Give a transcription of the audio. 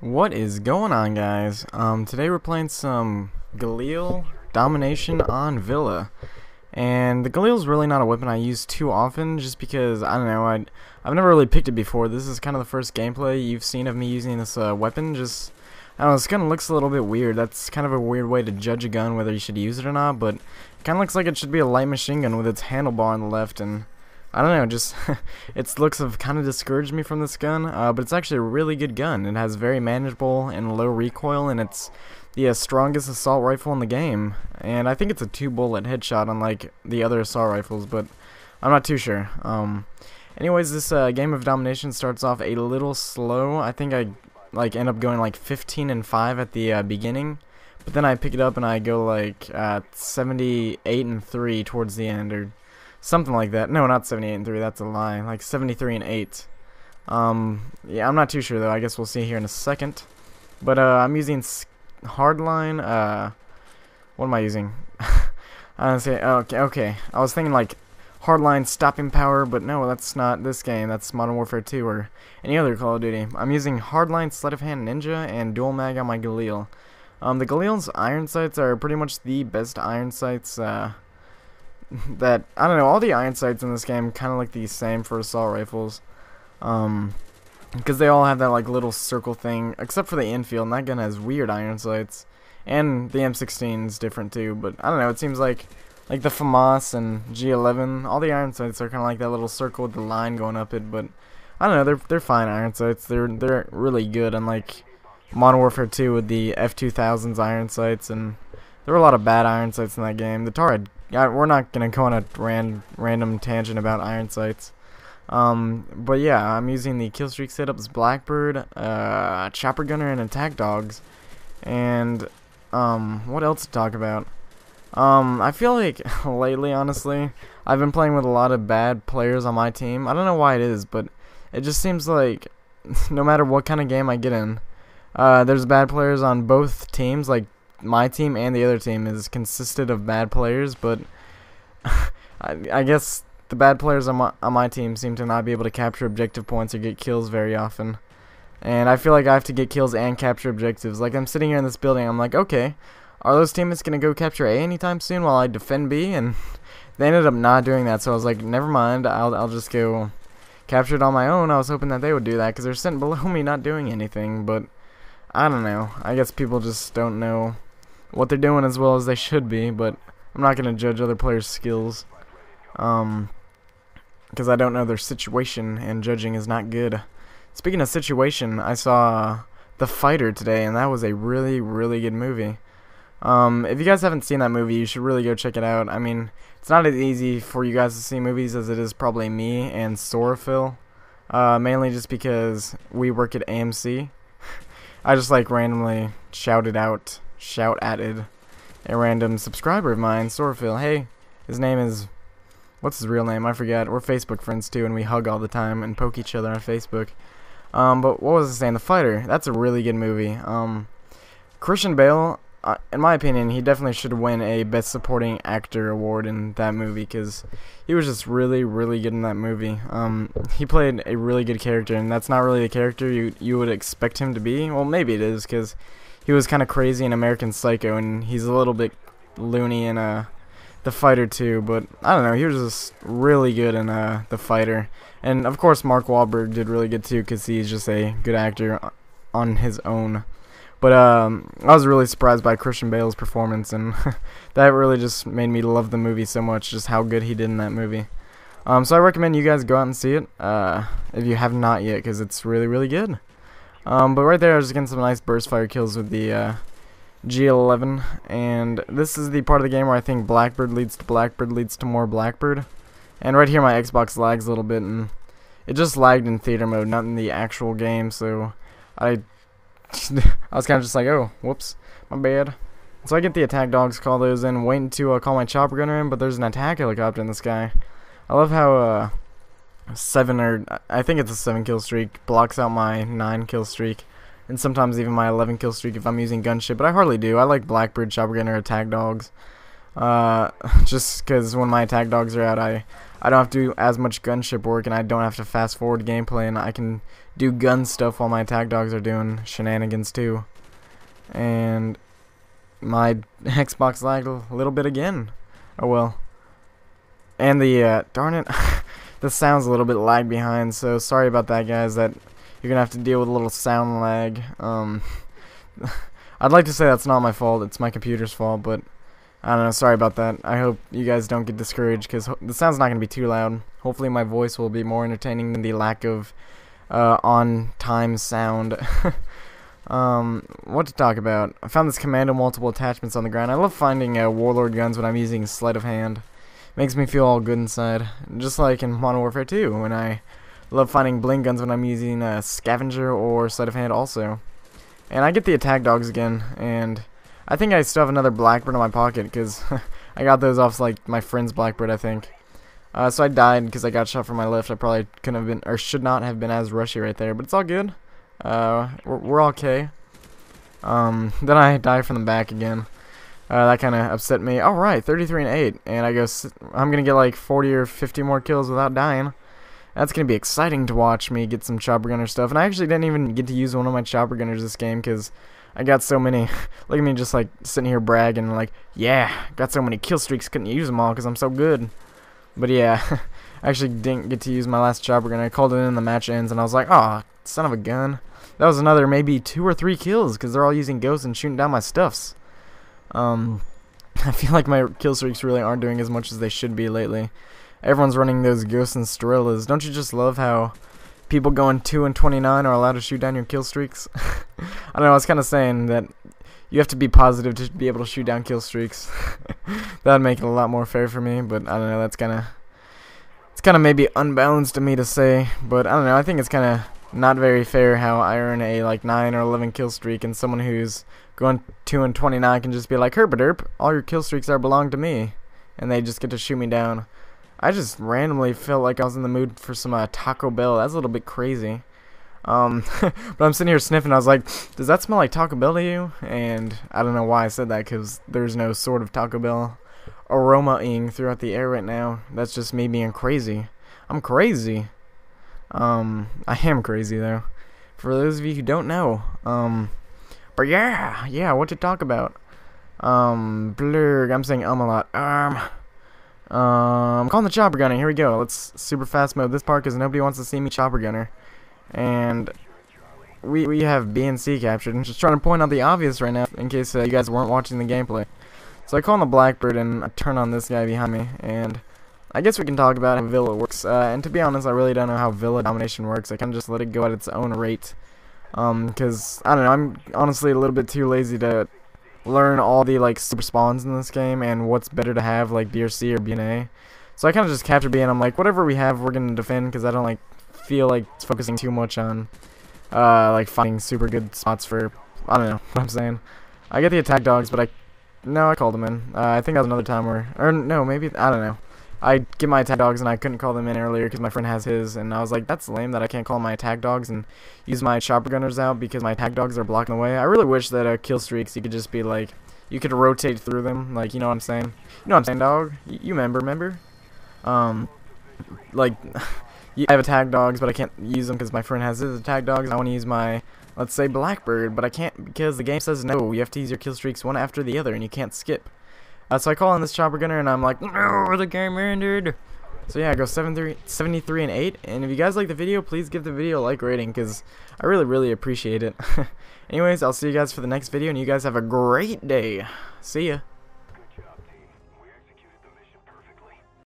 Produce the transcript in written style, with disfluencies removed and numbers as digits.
What is going on, guys? Today we're playing some Galil Domination on Villa, and the Galil's really not a weapon I use too often, just because I don't know. I've never really picked it before. This is kind of the first gameplay you've seen of me using this weapon. Just I don't know. This gun looks a little bit weird. That's kind of a weird way to judge a gun whether you should use it or not. But it kind of looks like it should be a light machine gun with its handlebar on the left, and I don't know, just its looks have kind of discouraged me from this gun, but it's actually a really good gun. It has very manageable and low recoil, and it's the strongest assault rifle in the game. And I think it's a 2-bullet headshot, unlike the other assault rifles, but I'm not too sure. Anyways, this game of domination starts off a little slow. I think I end up going like 15-5 at the beginning, but then I pick it up and I go like 78-3 towards the end, or something like that. No, not 78-3, that's a lie. Like 73-8. Yeah, I'm not too sure though. I guess we'll see here in a second. But I'm using hardline. What am I using? I say okay. I was thinking like hardline stopping power, but no, that's not this game. That's Modern Warfare 2 or any other Call of Duty. I'm using hardline sleight of hand ninja and dual mag on my Galil. The Galil's iron sights are pretty much the best iron sights that, I don't know, all the iron sights in this game kind of look the same for assault rifles, because they all have that like little circle thing, except for the infield, and that gun has weird iron sights, and the M16 is different too. But I don't know, it seems like the FAMAS and G11, all the iron sights are kind of like that little circle with the line going up it. But I don't know, they're fine iron sights. They're really good, unlike Modern Warfare 2 with the F2000's iron sights, and there were a lot of bad iron sights in that game. The Torrid. Yeah, we're not gonna go on a random tangent about iron sights. But yeah, I'm using the killstreak setups Blackbird, Chopper Gunner, and Attack Dogs. And what else to talk about? I feel like lately, honestly, I've been playing with a lot of bad players on my team. I don't know why it is, but it just seems like no matter what kind of game I get in, there's bad players on both teams. Like, my team and the other team is consisted of bad players, but I guess the bad players on my team seem to not be able to capture objective points or get kills very often. And I feel like I have to get kills and capture objectives. Like, I'm sitting here in this building, I'm like, okay, are those teammates going to go capture A anytime soon while I defend B? And they ended up not doing that, so I was like, never mind, I'll just go capture it on my own. I was hoping that they would do that, because they're sitting below me not doing anything, but I don't know. I guess people just don't know what they're doing as well as they should be, but I'm not going to judge other players' skills, because I don't know their situation, and judging is not good. Speaking of situation, I saw The Fighter today, and that was a really, really good movie. If you guys haven't seen that movie, you should really go check it out. I mean, it's not as easy for you guys to see movies as it is probably me and Soraphil, mainly just because we work at AMC. I just like randomly shout at it, a random subscriber of mine, Soraphil. Hey, his name is, what's his real name? I forget. We're Facebook friends too, and we hug all the time and poke each other on Facebook. But what was I saying? The Fighter. That's a really good movie. Christian Bale, in my opinion, he definitely should win a Best Supporting Actor award in that movie, because he was just really, really good in that movie. He played a really good character, and that's not really the character you would expect him to be. Well, maybe it is, because he was kind of crazy in American Psycho, and he's a little bit loony in The Fighter too. But I don't know, he was just really good in The Fighter. And of course Mark Wahlberg did really good too, because he's just a good actor on his own. But I was really surprised by Christian Bale's performance, and that really just made me love the movie so much, just how good he did in that movie. So I recommend you guys go out and see it if you have not yet, because it's really, really good. But right there I was getting some nice burst fire kills with the G11, and this is the part of the game where I think Blackbird leads to more Blackbird. And right here my Xbox lags a little bit, and it just lagged in theater mode, not in the actual game, so I was kind of just like, oh, whoops, my bad. So I get the attack dogs, call those in, waiting to call my chopper gunner in, but there's an attack helicopter in the sky. I love how I think it's a 7 kill streak blocks out my 9 kill streak, and sometimes even my 11 kill streak if I'm using gunship, but I hardly do. I like Blackbird, chopper gunner, attack dogs. Just because when my attack dogs are out, I don't have to do as much gunship work, and I don't have to fast forward gameplay, and I can do gun stuff while my attack dogs are doing shenanigans too. And my Xbox lagged a little bit again. Oh well. And the darn it, the sound's a little bit lag behind, so sorry about that, guys. That you're gonna have to deal with a little sound lag. I'd like to say that's not my fault. It's my computer's fault, but I don't know. Sorry about that. I hope you guys don't get discouraged because the sound's not gonna be too loud. Hopefully, my voice will be more entertaining than the lack of on-time sound. What to talk about? I found this commando multiple attachments on the ground. I love finding warlord guns when I'm using sleight of hand. Makes me feel all good inside, just like in Modern Warfare 2, when I love finding bling guns when I'm using scavenger or sleight of hand also. And I get the attack dogs again, and I think I still have another Blackbird in my pocket because I got those off like my friend's Blackbird, I think. So I died because I got shot from my left. I probably couldn't have been, or should not have been as rushy right there, but it's all good. We're okay. Then I die from the back again. That kind of upset me. Alright, 33 and 8, and I guess I'm going to get like 40 or 50 more kills without dying. That's going to be exciting to watch me get some chopper gunner stuff, and I actually didn't even get to use one of my chopper gunners this game because I got so many. Look at me just like sitting here bragging like, yeah, got so many kill streaks, couldn't use them all because I'm so good. But yeah, I actually didn't get to use my last chopper gunner. I called it in, the match ends, and I was like, oh, son of a gun. That was another maybe 2 or 3 kills because they're all using ghosts and shooting down my stuffs. I feel like my kill streaks really aren't doing as much as they should be lately. Everyone's running those ghosts and Storellas. Don't you just love how people going 2 and 29 are allowed to shoot down your kill streaks? I don't know, I was kind of saying that you have to be positive to be able to shoot down kill streaks. That would make it a lot more fair for me, but I don't know, it's kind of maybe unbalanced to me to say, but I don't know, I think it's kind of not very fair how I earn a like 9 or 11 kill streak and someone who's going 2 and 29 can just be like, herpaderp, all your kill streaks belong to me, and they just get to shoot me down. I just randomly felt like I was in the mood for some Taco Bell. That's a little bit crazy. But I'm sitting here sniffing. I was like, does that smell like Taco Bell to you? And I don't know why I said that because there's no sort of Taco Bell aroma-ing throughout the air right now. That's just me being crazy. I'm crazy. I am crazy though. For those of you who don't know. But yeah, what to talk about? Blurg, I'm saying a lot. I'm calling the chopper gunner. Here we go. Let's super fast mode this part because nobody wants to see me chopper gunner. And we have B and C captured. I'm just trying to point out the obvious right now in case you guys weren't watching the gameplay. So I call on the Blackbird and I turn on this guy behind me. And I guess we can talk about how Villa works. And to be honest, I really don't know how Villa Domination works. I kind of just let it go at its own rate. Because, I don't know, I'm honestly a little bit too lazy to learn all the, like, super spawns in this game and what's better to have, like, BRC or BNA. So I kind of just capture B and I'm like, whatever we have, we're going to defend because I don't, like, feel like focusing too much on, like, finding super good spots for, I don't know what I'm saying. I get the attack dogs, but I called them in. I think that was another time or no, maybe, I don't know. I get my attack dogs and I couldn't call them in earlier because my friend has his, and I was like, that's lame that I can't call my attack dogs and use my chopper gunners out because my attack dogs are blocking the way. I really wish that kill streaks you could just be like, you could rotate through them, like, you know what I'm saying? You know what I'm saying, dog? You remember? Like, I have attack dogs, but I can't use them because my friend has his attack dogs. I want to use my, let's say, Blackbird, but I can't because the game says no, you have to use your kill streaks one after the other and you can't skip. So I call on this chopper gunner and I'm like, no, the game ended. So yeah, I go 73 and 8. And if you guys like the video, please give the video a like rating because I really appreciate it. Anyways, I'll see you guys for the next video and you guys have a great day. See ya.